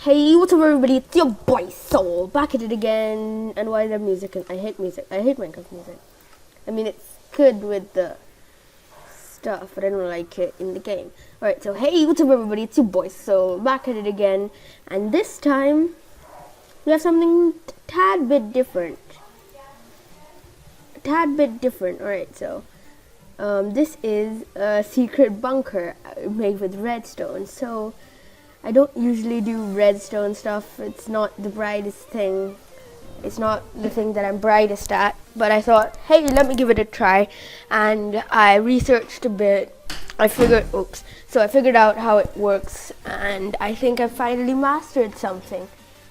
Hey, what's up everybody, it's your boy Soul, back at it again. And why is there music? I hate music. I hate Minecraft music. I mean, it's good with the stuff, but I don't like it in the game. Alright, so hey, what's up everybody, it's your boy Soul, back at it again. And this time, we have something a tad bit different. Alright, so this is a secret bunker made with redstone. So I don't usually do redstone stuff. It's not the brightest thing. It's not the thing that I'm brightest at. But I thought, hey, let me give it a try. And I researched a bit. I figured out how it works. And I think I finally mastered something.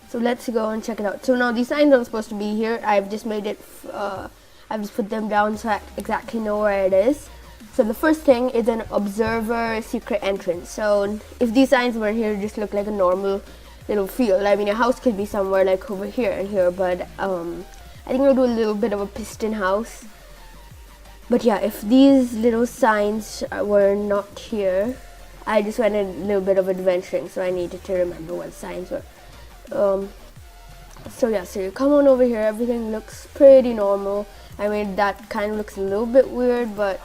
So let's go and check it out. So now these signs aren't supposed to be here. I've just made it, I've just put them down so I exactly know where it is. So the first thing is an observer secret entrance. So if these signs were here, it just look like a normal little field. I mean, a house could be somewhere like over here and here, but I think we'll do a little bit of a piston house. But yeah, if these little signs were not here, I just went a little bit of adventuring, so I needed to remember what signs were. So yeah, so you come on over here, everything looks pretty normal. I mean, that kind of looks a little bit weird, but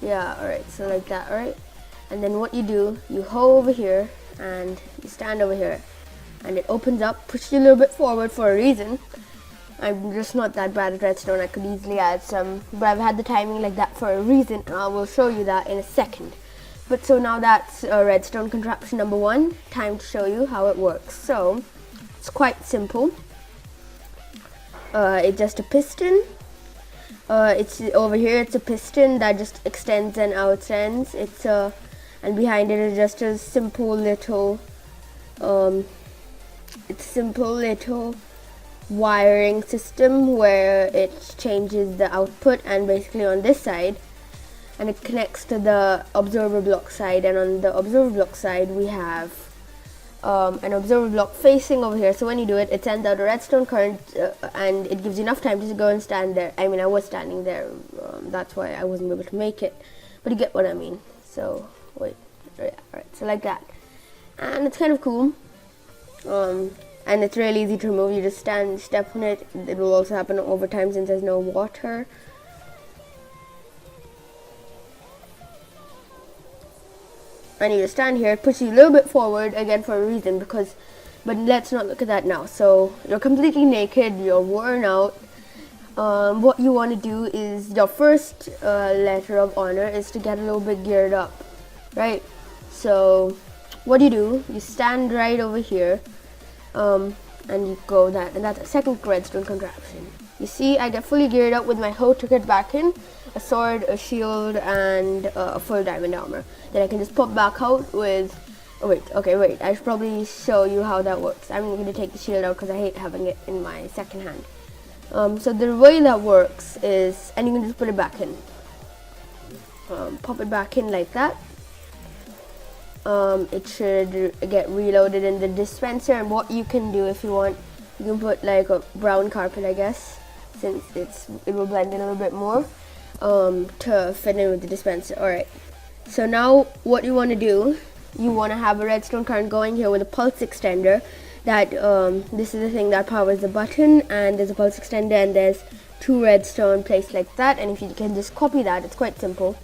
yeah, alright, so like that, alright? And then what you do, you hoe over here, and you stand over here, and it opens up, pushes you a little bit forward for a reason. I'm just not that bad at redstone, I could easily add some, but I've had the timing like that for a reason, and I will show you that in a second. But so now that's redstone contraption number 1, time to show you how it works. So, it's quite simple. It's just a piston. It's over here. It's a piston that just extends and outends. And behind it is just a simple little, wiring system where it changes the output. And basically on this side, and it connects to the observer block side. And on the observer block side, we have an observer block facing over here. So when you do it, it sends out a redstone current, and it gives you enough time to just go and stand there. I mean, I was standing there, that's why I wasn't able to make it, but you get what I mean. So wait, yeah, alright, so like that, and it's kind of cool, and it's really easy to remove. You just step on it. It will also happen over time since there's no water. And you just stand here, it pushes you a little bit forward, again for a reason, but let's not look at that now. So you're completely naked, you're worn out. What you want to do is, your first letter of honor is to get a little bit geared up, right? So what do, you stand right over here, and you go that, and that's a second redstone contraption. You see, I get fully geared up with my hoe to get back in, a sword, a shield, and a full diamond armor. Then I can just pop back out with, wait, I should probably show you how that works. I'm going to take the shield out because I hate having it in my second hand. So the way that works is, and you can just put it back in. Pop it back in like that. It should get reloaded in the dispenser, and what you can do if you want, you can put like a brown carpet, I guess, since it will blend in a little bit more, to fit in with the dispenser. Alright, so now what you want to do, you want to have a redstone current going here with a pulse extender. That this is the thing that powers the button, and there's a pulse extender, and there's 2 redstone placed like that. And if you can just copy that, it's quite simple,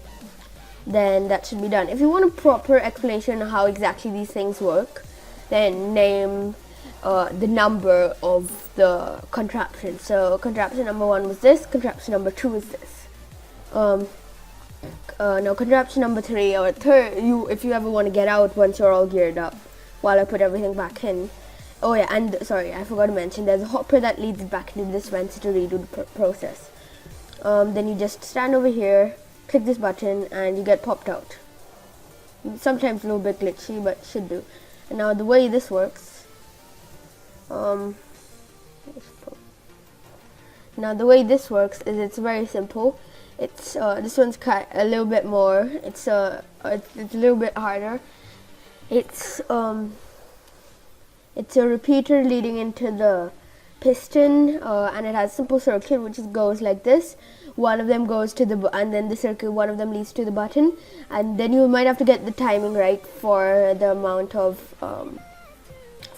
then that should be done. If you want a proper explanation of how exactly these things work, then name the number of the contraption. So contraption number 1 was this, contraption number 2 is this. No, contraption number 3 or third, if you ever want to get out once you're all geared up, while I put everything back in. Oh yeah, and sorry, I forgot to mention, there's a hopper that leads back into the dispenser to redo the process. Then you just stand over here, click this button, and you get popped out. Sometimes a little bit glitchy, but should do. And now the way this works, is it's very simple. It's this one's a little bit more. It's a little bit harder. It's a repeater leading into the piston, and it has a simple circuit which goes like this. One of them goes to the, and then the circuit, one of them leads to the button, and then you might have to get the timing right for the amount of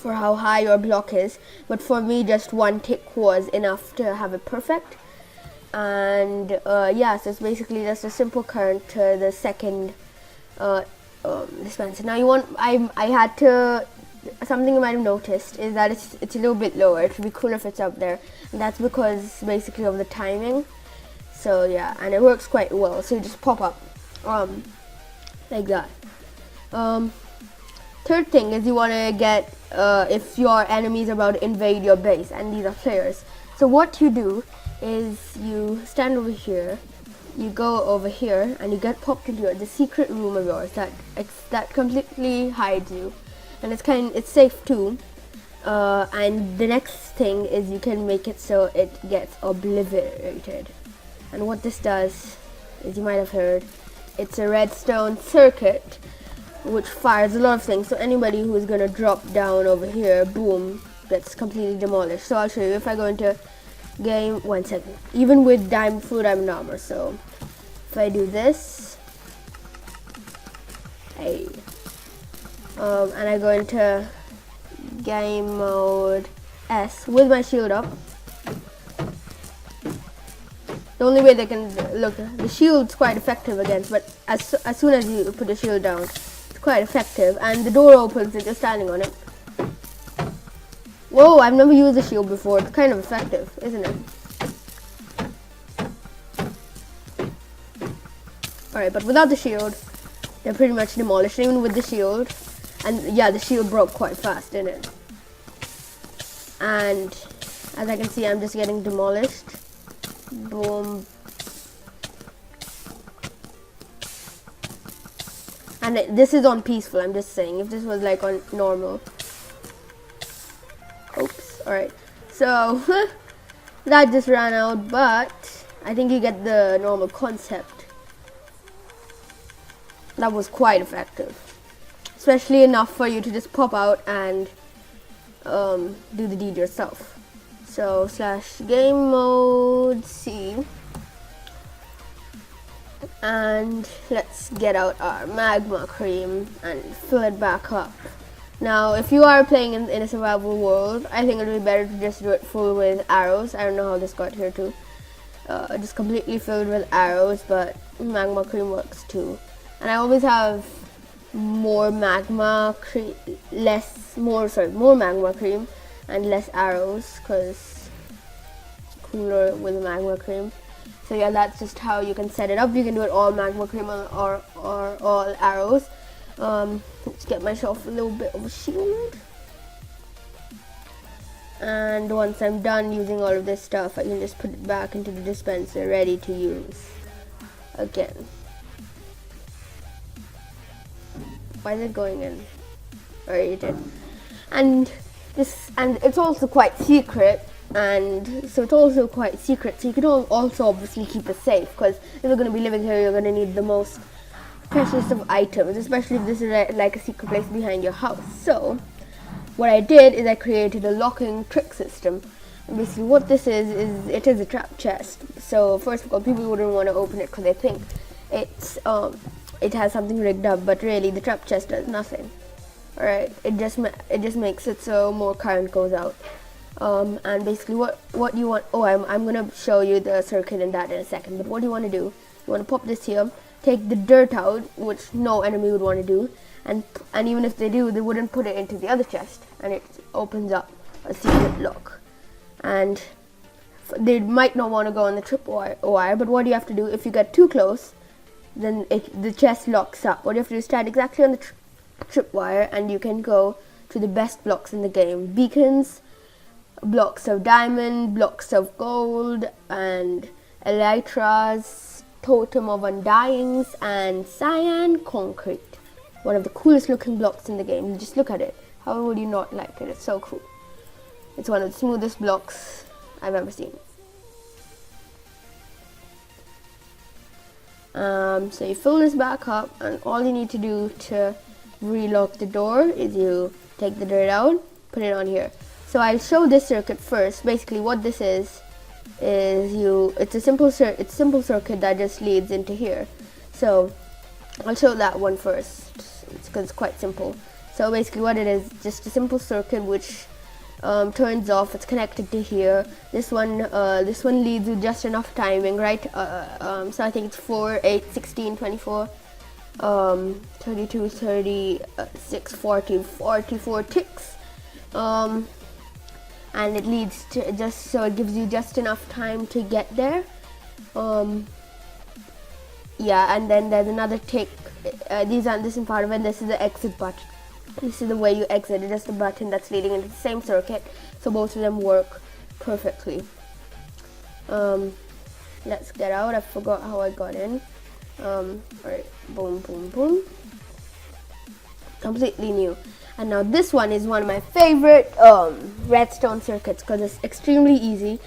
for how high your block is, but for me just one tick was enough to have it perfect. And yeah, so it's basically just a simple current to the second dispenser. Now I had to, something you might have noticed is that it's a little bit lower. It would be cooler if it's up there, and that's because basically of the timing. So yeah, and it works quite well. So you just pop up like that. Third thing is you want to get if your enemies are about to invade your base, and these are players. So what you do is you stand over here, you go over here, and you get popped into the secret room of yours that completely hides you, and it's safe too. And the next thing is you can make it so it gets obliterated. And what this does, as you might have heard, it's a redstone circuit which fires a lot of things. So anybody who is going to drop down over here, boom, gets completely demolished. So I'll show you if I go into game, 1 second, even with full diamond armor. So if I do this, hey, and I go into game mode S with my shield up. The only way they can look, the shield's quite effective against, but as soon as you put the shield down, it's quite effective, and the door opens and you're standing on it. Whoa, I've never used the shield before. It's kind of effective, isn't it? Alright, but without the shield, they're pretty much demolished, even with the shield. And yeah, the shield broke quite fast, didn't it? And as I can see, I'm just getting demolished. Boom. And this is on peaceful, I'm just saying. If this was like on normal. Oops, alright. So, that just ran out, but I think you get the normal concept. That was quite effective. Especially enough for you to just pop out and do the deed yourself. So / game mode C, and let's get out our magma cream and fill it back up. Now if you are playing in a survival world, I think it would be better to just do it full with arrows. I don't know how this got here too. Just completely filled with arrows, but magma cream works too. And I always have more magma cream and less arrows, because it's cooler with magma cream. So yeah, that's just how you can set it up. You can do it all magma cream or all arrows. Let's get myself a little bit of a shield. And once I'm done using all of this stuff, I can just put it back into the dispenser, ready to use again. Why is it going in? Alright, it did. And it's also quite secret, and so it's also quite secret, so you can also obviously keep it safe, because if you're going to be living here, you're going to need the most precious of items, especially if this is like a secret place behind your house. So what I did is I created a locking trick system. And basically what this is it is a trap chest. So first of all, people wouldn't want to open it because they think it has something rigged up, but really the trap chest does nothing. Alright, it just makes it so more current goes out. And basically what you want, I'm gonna show you the circuit and that in a second, but what you want to do, you want to pop this here, take the dirt out, which no enemy would want to do, and even if they do, they wouldn't put it into the other chest, and it opens up a secret lock. And they might not want to go on the trip wire, but what you have to do, if you get too close, then the chest locks up. What you have to do is stand exactly on the tripwire, and you can go to the best blocks in the game. Beacons, blocks of diamond, blocks of gold, and elytras, totem of undyings, and cyan concrete. One of the coolest looking blocks in the game. Just look at it. How would you not like it? It's so cool. It's one of the smoothest blocks I've ever seen. So you fill this back up, and all you need to do to relock the door is you take the dirt out, put it on here. So I'll show this circuit first. Basically what this is it's a simple circuit that just leads into here. So I'll show that one first because it's quite simple. So So basically what it is, just a simple circuit which turns off. It's connected to here. This one leads with just enough timing, right? So I think it's 4, 8, 16, 24, 32, 36, 40, 44 ticks. And it leads to just, so it gives you just enough time to get there. Yeah, and then there's another tick. This isn't part of it. This is the exit button. This is the way you exit. It's just a button that's leading into the same circuit, so both of them work perfectly. Let's get out. I forgot how I got in. Alright, boom, boom, boom. Completely new. And now this one is one of my favorite redstone circuits because it's extremely easy.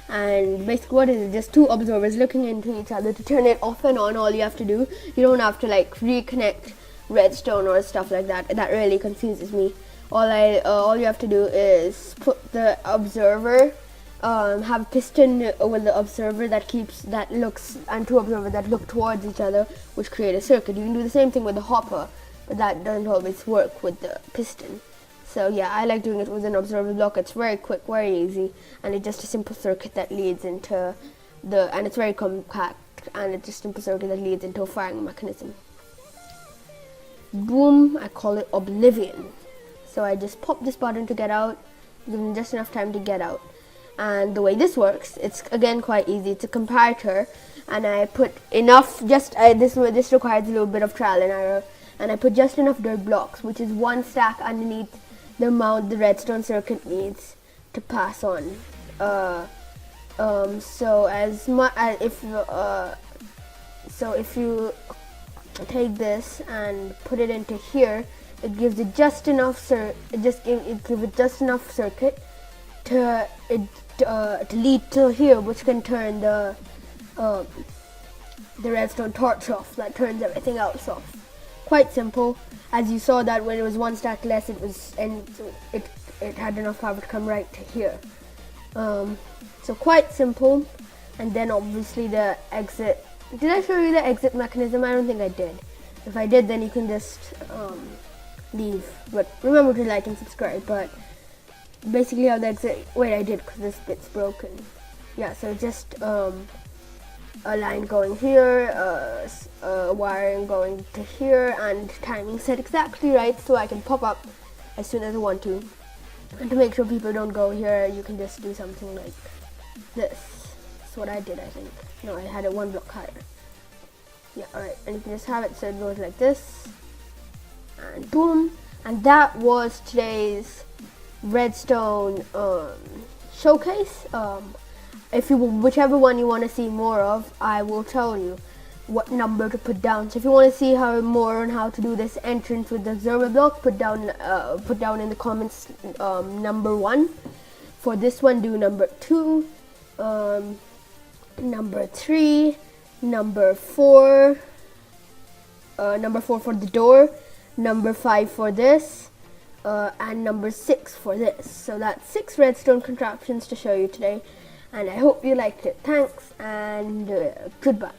And basically what it is, just two observers looking into each other. To turn it off and on, all you have to do, you don't have to like reconnect redstone or stuff like that. That really confuses me. All you have to do is put the observer, have a piston with the observer that looks, and two observers that look towards each other, which create a circuit. You can do the same thing with the hopper, but that doesn't always work with the piston. So yeah, I like doing it with an observer block. It's very quick, very easy, and it's just a simple circuit that leads into and it's very compact, and it's just a simple circuit that leads into a firing mechanism. Boom, I call it Oblivion. So I just pop this button to get out, give them just enough time to get out. And the way this works, it's again quite easy. It's a comparator, and I put enough, this requires a little bit of trial and error, and I put just enough dirt blocks, which is one stack underneath the amount the redstone circuit needs to pass on. So if you take this and put it into here, it gives it just enough circuit to lead to here, which can turn the redstone torch off. That turns everything else off. Quite simple. As you saw that when it was one stack less, it had enough power to come right to here. So quite simple. And then obviously the exit. Did I show you the exit mechanism? I don't think I did. If I did, then you can just leave. But remember to like and subscribe. But basically how the exit, wait, I did because this bit's broken. Yeah, so just a line going here, wiring going to here, and timing set exactly right so I can pop up as soon as I want to. And to make sure people don't go here, you can just do something like this. That's what I did, I think. No, I had it one block higher. Yeah, alright, and you can just have it so it goes like this, and boom. And that was today's redstone showcase. Whichever one you want to see more of, I will tell you what number to put down. So if you want to see more on how to do this entrance with the observer block, put down in the comments number 1. For this one, do number 2, number 3, number 4, number 4 for the door, number 5 for this, and number 6 for this. So that's 6 redstone contraptions to show you today. And I hope you liked it. Thanks, and goodbye.